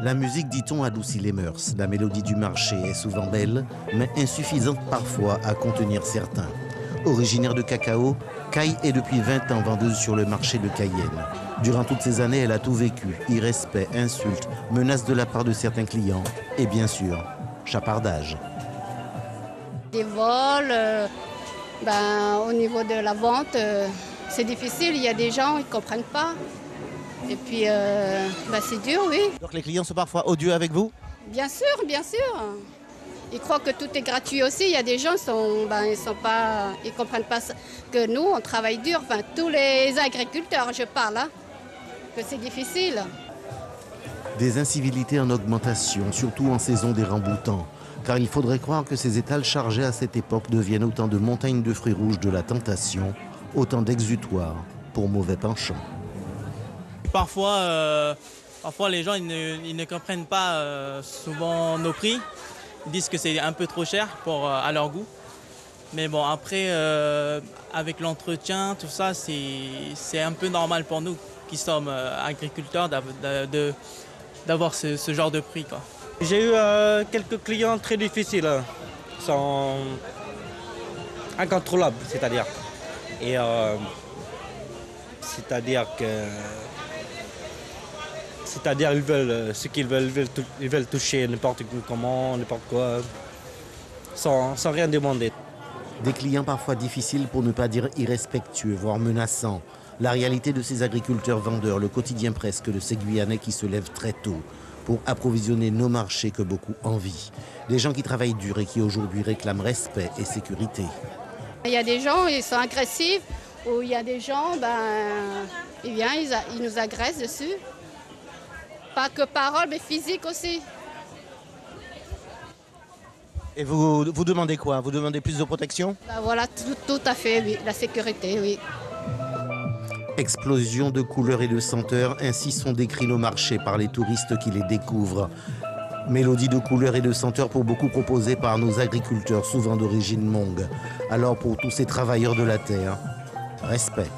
La musique, dit-on, adoucit les mœurs. La mélodie du marché est souvent belle, mais insuffisante parfois à contenir certains. Originaire de Cacao, Kai est depuis 20 ans vendeuse sur le marché de Cayenne. Durant toutes ces années, elle a tout vécu. Irrespect, insultes, menaces de la part de certains clients et bien sûr, chapardage. Des vols, au niveau de la vente, c'est difficile. Il y a des gens qui ne comprennent pas. Et puis, c'est dur, oui. Donc les clients sont parfois odieux avec vous? Bien sûr, bien sûr. Ils croient que tout est gratuit aussi. Il y a des gens qui ils comprennent pas que nous, on travaille dur. Enfin, tous les agriculteurs, je parle, que c'est difficile. Des incivilités en augmentation, surtout en saison des ramboutans. Car il faudrait croire que ces étals chargés à cette époque deviennent autant de montagnes de fruits rouges de la tentation, autant d'exutoires pour mauvais penchants. Parfois, les gens ils ne comprennent pas souvent nos prix. Ils disent que c'est un peu trop cher à leur goût. Mais bon, après, avec l'entretien, tout ça, c'est un peu normal pour nous qui sommes agriculteurs d'avoir ce genre de prix, quoi. J'ai eu quelques clients très difficiles, sont incontrôlables, c'est-à-dire. Et ils veulent ce qu'ils veulent, ils veulent toucher n'importe comment, n'importe quoi, sans rien demander. Des clients parfois difficiles pour ne pas dire irrespectueux, voire menaçants. La réalité de ces agriculteurs vendeurs, le quotidien presque de ces Guyanais qui se lèvent très tôt pour approvisionner nos marchés que beaucoup envient. Des gens qui travaillent dur et qui aujourd'hui réclament respect et sécurité. Il y a des gens, ils sont agressifs, ou il y a des gens, ils nous agressent dessus. Pas que parole, mais physique aussi. Et vous demandez quoi? Vous demandez plus de protection? Voilà, tout à fait, oui. La sécurité, oui. Explosion de couleurs et de senteurs, ainsi sont décrits nos marchés par les touristes qui les découvrent. Mélodie de couleurs et de senteurs pour beaucoup proposée par nos agriculteurs, souvent d'origine Hmong. Alors pour tous ces travailleurs de la terre, respect.